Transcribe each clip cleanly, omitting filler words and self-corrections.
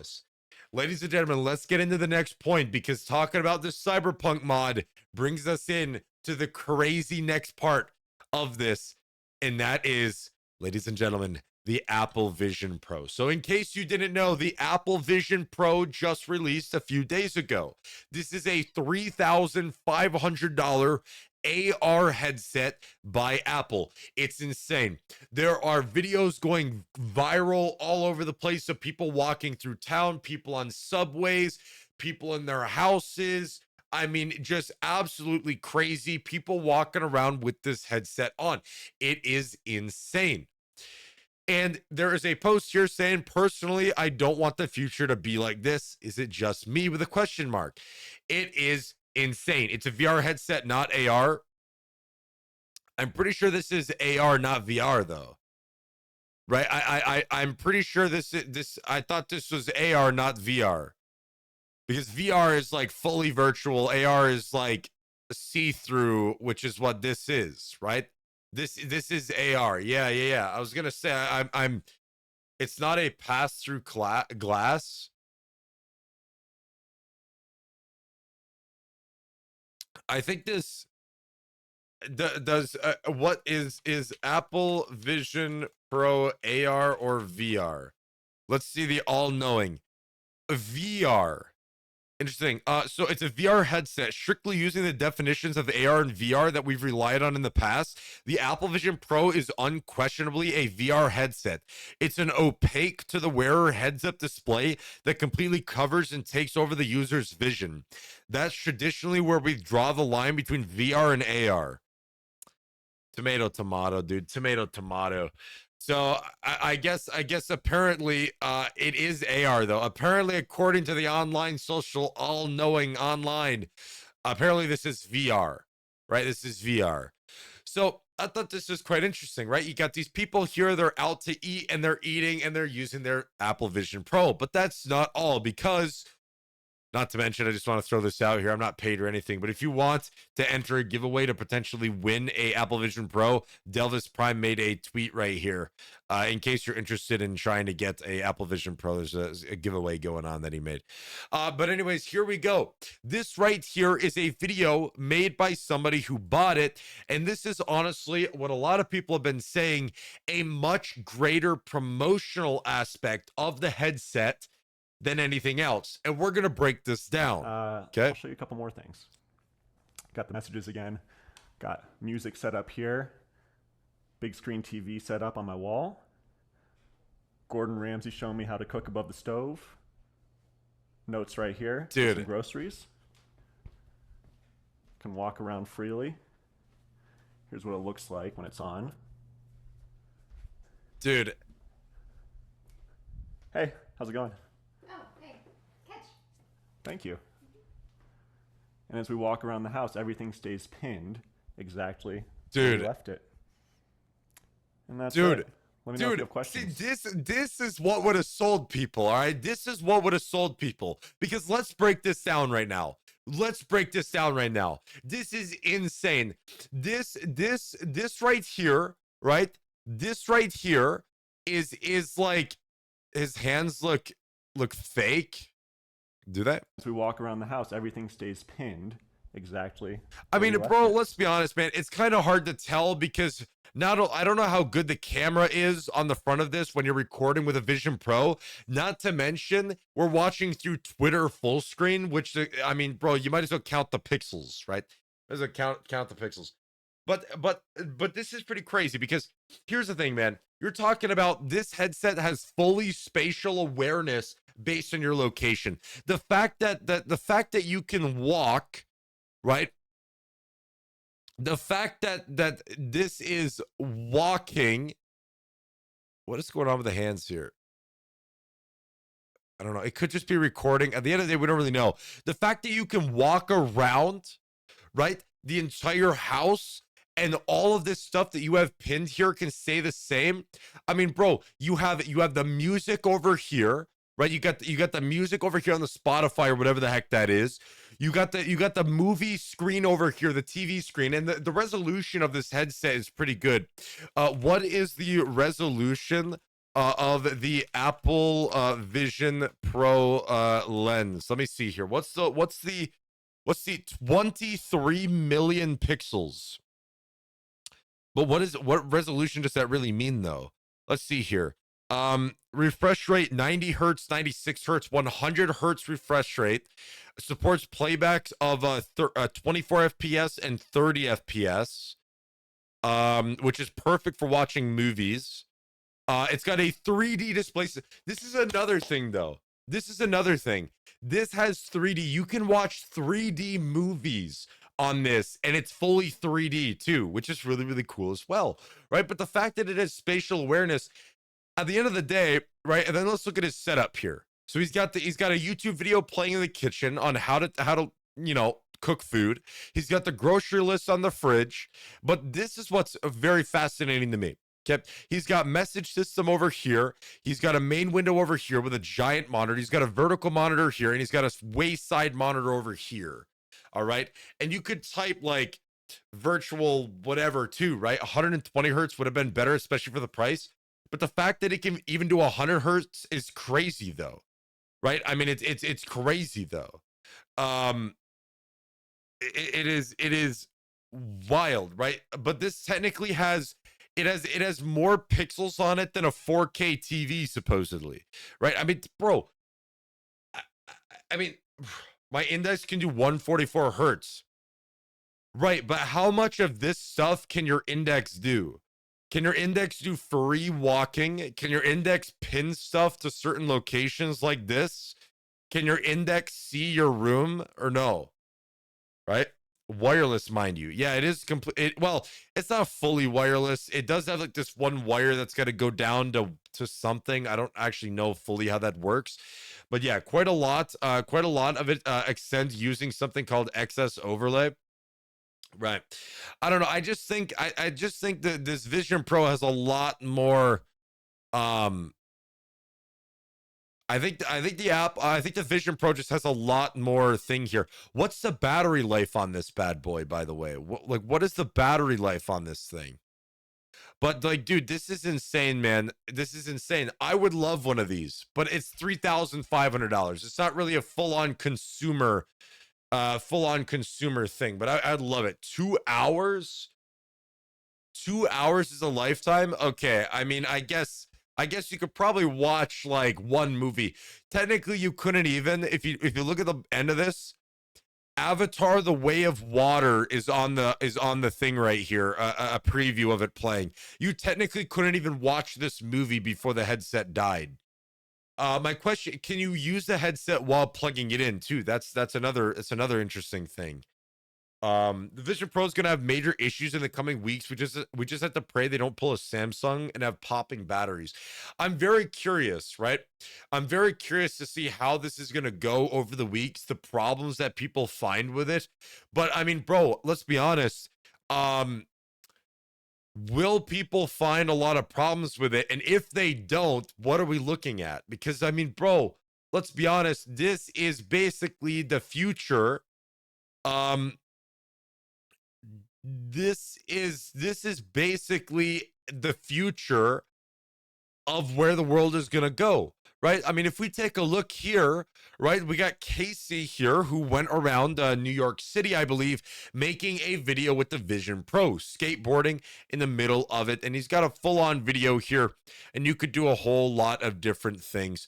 promise. Ladies and gentlemen, let's get into the next point, because talking about this cyberpunk mod brings us in to the crazy next part of this, and that is, ladies and gentlemen, the Apple Vision Pro. So in case you didn't know, the Apple Vision Pro just released a few days ago. This is a $3,500 AR headset by Apple. It's insane. There are videos going viral all over the place of people walking through town, people on subways, people in their houses. I mean, just absolutely crazy people walking around with this headset on. It is insane. And there is a post here saying, personally, I don't want the future to be like this. Is it just me, with a question mark? It is insane. It's a VR headset, not AR. I'm pretty sure this is AR, not VR, though. Right? I'm pretty sure I thought this was AR, not VR. Because VR is like fully virtual. AR is like see-through, which is what this is, right? This is AR. Yeah. I was gonna say I'm it's not a pass-through glass. I think this does what is Apple Vision Pro AR or VR? Let's see the all-knowing. VR. Interesting. So it's a VR headset, strictly using the definitions of AR and VR that we've relied on in the past. The Apple Vision Pro is unquestionably a VR headset. It's an opaque to the wearer heads-up display that completely covers and takes over the user's vision. That's traditionally where we draw the line between VR and AR. Tomato, tomato, dude. Tomato, tomato. So I guess apparently it is AR, though. Apparently, according to the online social all-knowing online, apparently this is VR, right? This is VR. So I thought this was quite interesting, right? You got these people here, they're out to eat and they're eating and they're using their Apple Vision Pro. But that's not all, because not to mention, I just want to throw this out here, I'm not paid or anything, but if you want to enter a giveaway to potentially win a Apple Vision Pro, Delvis Prime made a tweet right here. In case you're interested in trying to get a Apple Vision Pro, there's a giveaway going on that he made. But anyways, here we go. This right here is a video made by somebody who bought it. And this is honestly what a lot of people have been saying, a much greater promotional aspect of the headset than anything else. And we're going to break this down. Okay. I'll show you a couple more things. Got the messages again. Got music set up here. Big screen TV set up on my wall. Gordon Ramsay showing me how to cook above the stove. Notes right here. Dude. Some groceries. Can walk around freely. Here's what it looks like when it's on. Dude. Hey, how's it going? Thank you. And as we walk around the house, everything stays pinned exactly where we left it. And that's it. Let me know if you have questions. See, this is what would have sold people, all right? This is what would have sold people. Because let's break this down right now. This is insane. This right here, right? This right here is like, his hands look fake. Do that? As we walk around the house, everything stays pinned exactly. I mean, bro, let's be honest, man. It's kind of hard to tell because I don't know how good the camera is on the front of this when you're recording with a Vision Pro. Not to mention, we're watching through Twitter full screen, which, I mean, bro, you might as well count the pixels, right? As a count the pixels. But this is pretty crazy because here's the thing, man. You're talking about this headset has fully spatial awareness based on your location. The fact that you can walk, right? The fact that this is walking. What is going on with the hands here? I don't know. It could just be recording. At the end of the day, we don't really know. The fact that you can walk around, right, the entire house, and all of this stuff that you have pinned here can stay the same. I mean, bro, you have the music over here, right? You got the music over here on the Spotify or whatever the heck that is. You got the movie screen over here, the TV screen, and the resolution of this headset is pretty good. What is the resolution of the Apple Vision Pro lens. Let me see here. What's the 23 million pixels? But what resolution does that really mean though? Let's see here. Refresh rate 90 hertz, 96 hertz, 100 hertz refresh rate. Supports playbacks of 24 FPS and 30 FPS, which is perfect for watching movies. It's got a 3D display. This is another thing, though. This is another thing. This has 3D. You can watch 3D movies on this, and it's fully 3D too, which is really, really cool as well, right? But the fact that it has spatial awareness, at the end of the day, right? And then let's look at his setup here. So he's got a YouTube video playing in the kitchen on how to cook food. He's got the grocery list on the fridge, but this is what's very fascinating to me. Okay, he's got message system over here. He's got a main window over here with a giant monitor. He's got a vertical monitor here, and he's got a wayside monitor over here. All right, and you could type like virtual whatever too, right? 120 hertz would have been better, especially for the price. But the fact that it can even do 100 hertz is crazy, though, right? I mean, it's crazy though. It is wild, right? But this technically has more pixels on it than a 4K TV supposedly, right? I mean, bro, I mean, my index can do 144 hertz, right? But how much of this stuff can your index do? Can your index do free walking? Can your index pin stuff to certain locations like this? Can your index see your room or no? Right? Wireless, mind you. Yeah, it is complete. Well, it's not fully wireless. It does have like this one wire that's got to go down to something. I don't actually know fully how that works, but yeah, quite a lot of it extends using something called excess overlay. Right. I don't know. I just think that this Vision Pro has a lot more. I think the Vision Pro just has a lot more thing here. What's the battery life on this bad boy, by the way? What is the battery life on this thing? But like, dude, this is insane, man. This is insane. I would love one of these, but it's $3,500. It's not really a full-on consumer thing, but I'd love it. 2 hours? 2 hours is a lifetime? Okay, I mean, I guess you could probably watch like one movie. Technically, you couldn't even, if you look at the end of this, Avatar: The Way of Water is on the thing right here, a preview of it playing. You technically couldn't even watch this movie before the headset died. My question, can you use the headset while plugging it in too? That's another interesting thing. The Vision Pro is gonna have major issues in the coming weeks. We just have to pray they don't pull a Samsung and have popping batteries. I'm very curious, right? I'm very curious to see how this is gonna go over the weeks, the problems that people find with it. But I mean, bro, let's be honest. Will people find a lot of problems with it? And if they don't, what are we looking at? Because I mean, bro, let's be honest, this is basically the future. This is basically the future of where the world is going to go, right? I mean, if we take a look here, right, we got Casey here who went around New York City, I believe, making a video with the Vision Pro, skateboarding in the middle of it. And he's got a full-on video here, and you could do a whole lot of different things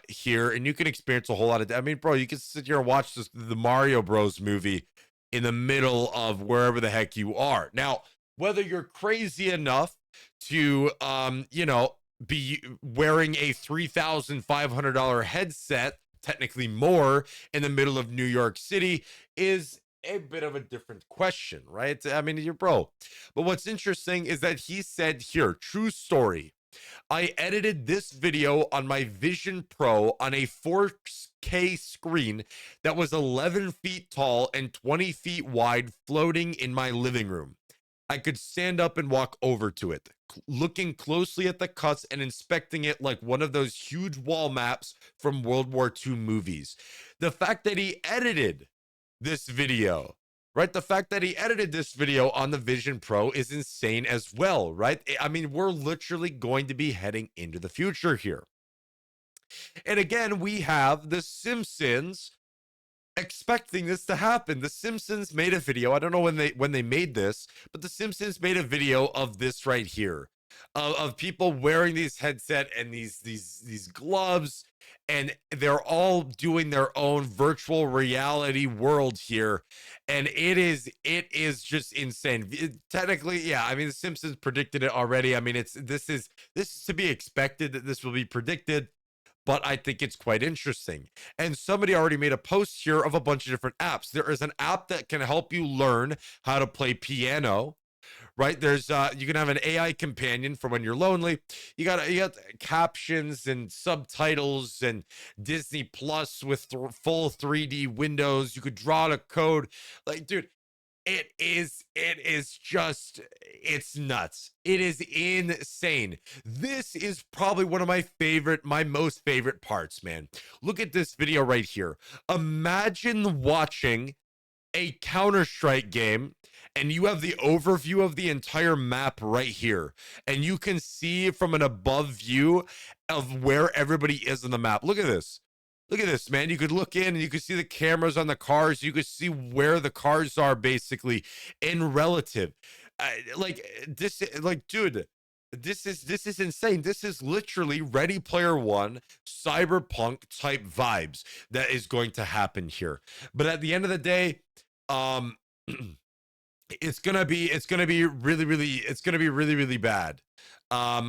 here, and you can experience a whole lot of, I mean, bro, you can sit here and watch the Mario Bros movie in the middle of wherever the heck you are. Now, whether you're crazy enough to, be wearing a $3,500 headset, technically more, in the middle of New York City is a bit of a different question, right? I mean, you're bro. But what's interesting is that he said here, true story, I edited this video on my Vision Pro on a 4K screen that was 11 feet tall and 20 feet wide, floating in my living room. I could stand up and walk over to it, looking closely at the cuts and inspecting it like one of those huge wall maps from World War II movies. The fact that he edited this video, right? The fact that he edited this video on the Vision Pro is insane as well, right? I mean, we're literally going to be heading into the future here. And again, we have The Simpsons expecting this to happen. The Simpsons made a video. I don't know when they made this, but The Simpsons made a video of this right here, of people wearing these headset and these gloves, and they're all doing their own virtual reality world here, and it is just insane. Technically, yeah. I mean, The Simpsons predicted it already. I mean, this is to be expected that this will be predicted, but I think it's quite interesting. And somebody already made a post here of a bunch of different apps. There is an app that can help you learn how to play piano, right? There's you can have an AI companion for when you're lonely. You got captions and subtitles and Disney Plus with full 3D windows. You could draw the code. Like, dude, it's nuts. It is insane. This is probably one of my most favorite parts, man. Look at this video right here. Imagine watching a Counter-Strike game and you have the overview of the entire map right here, and you can see from an above view of where everybody is on the map. Look at this. Look at this, man. You could look in and you could see the cameras on the cars. You could see where the cars are basically in relative. Dude, this is insane. This is literally Ready Player One, cyberpunk type vibes that is going to happen here. But at the end of the day, it's gonna be really bad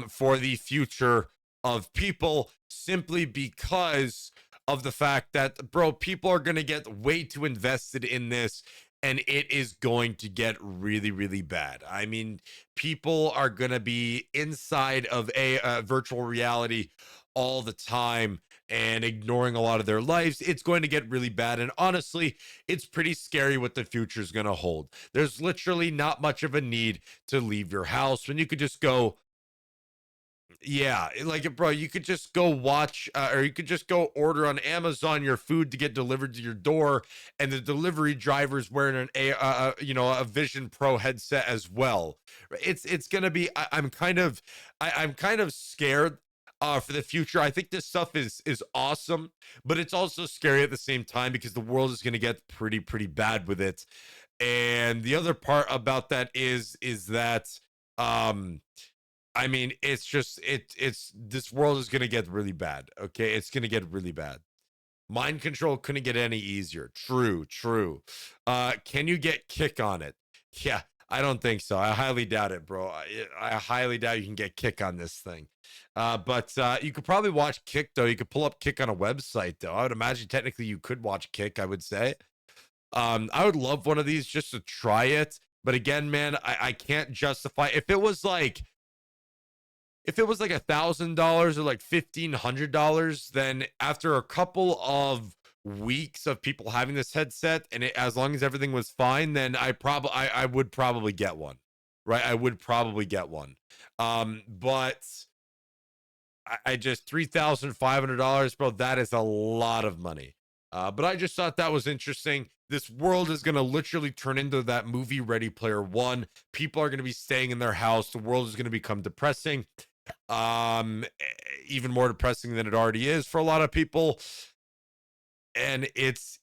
for the future of people, simply because of the fact that, bro, people are going to get way too invested in this, and it is going to get really bad. I mean, people are going to be inside of a virtual reality all the time and ignoring a lot of their lives. It's going to get really bad, and honestly, it's pretty scary what the future is going to hold. There's literally not much of a need to leave your house when you could just go. Yeah, like, bro, you could just go watch, or you could just go order on Amazon your food to get delivered to your door, and the delivery driver's wearing a Vision Pro headset as well. It's gonna be. I'm kind of scared for the future. I think this stuff is awesome, but it's also scary at the same time, because the world is gonna get pretty bad with it. And the other part about that is that um I mean, it's this world is gonna get really bad. Okay, it's gonna get really bad. Mind control couldn't get any easier. True. Can you get kick on it? Yeah, I don't think so. I highly doubt it, bro. I highly doubt you can get kick on this thing. But you could probably watch kick, though. You could pull up kick on a website, though. I would imagine technically you could watch kick, I would say. I would love one of these just to try it. But again, man, I can't justify if it was like $1,000 or like $1,500, then after a couple of weeks of people having this headset, and as long as everything was fine, then I would probably get one, right? I would probably get one. But I just $3,500, bro. That is a lot of money. But I just thought that was interesting. This world is going to literally turn into that movie Ready Player One. People are going to be staying in their house. The world is going to become depressing, even more depressing than it already is for a lot of people. And it's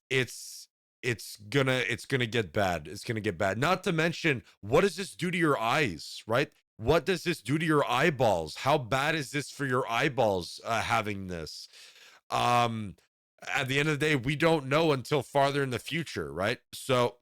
gonna get bad. It's gonna get bad. Not to mention, what does this do to your eyes, right? What does this do to your eyeballs? How bad is this for your eyeballs, having this? um at the end of the day, we don't know until farther in the future, right? So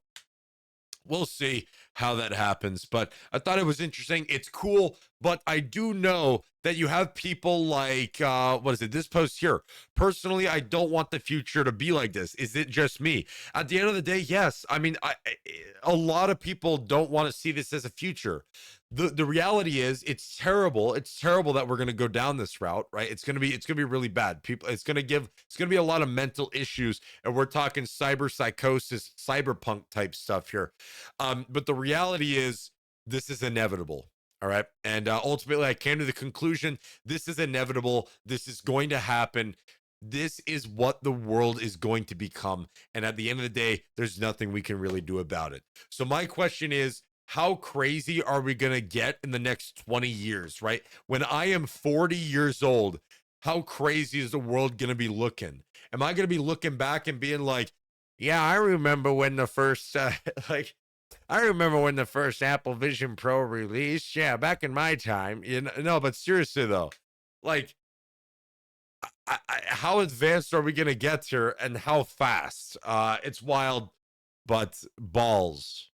we'll see how that happens. But I thought it was interesting. It's cool, but I do know that you have people like what is it, this post here. Personally, I don't want the future to be like this. Is it just me? At the end of the day, yes. I mean, a lot of people don't want to see this as a future. The reality is, it's terrible. It's terrible that we're going to go down this route, right? It's going to be really bad. People, it's going to be a lot of mental issues, and we're talking cyber psychosis, cyberpunk type stuff here. But the reality is, this is inevitable. All right. And ultimately, I came to the conclusion, this is inevitable. This is going to happen. This is what the world is going to become. And at the end of the day, there's nothing we can really do about it. So my question is, how crazy are we going to get in the next 20 years, right? When I am 40 years old, how crazy is the world going to be looking? Am I going to be looking back and being like, yeah, I remember when the first, like, I remember when the first Apple Vision Pro released. Yeah, back in my time. You know, no, but seriously though, like, how advanced are we gonna get here, and how fast? It's wild, but balls.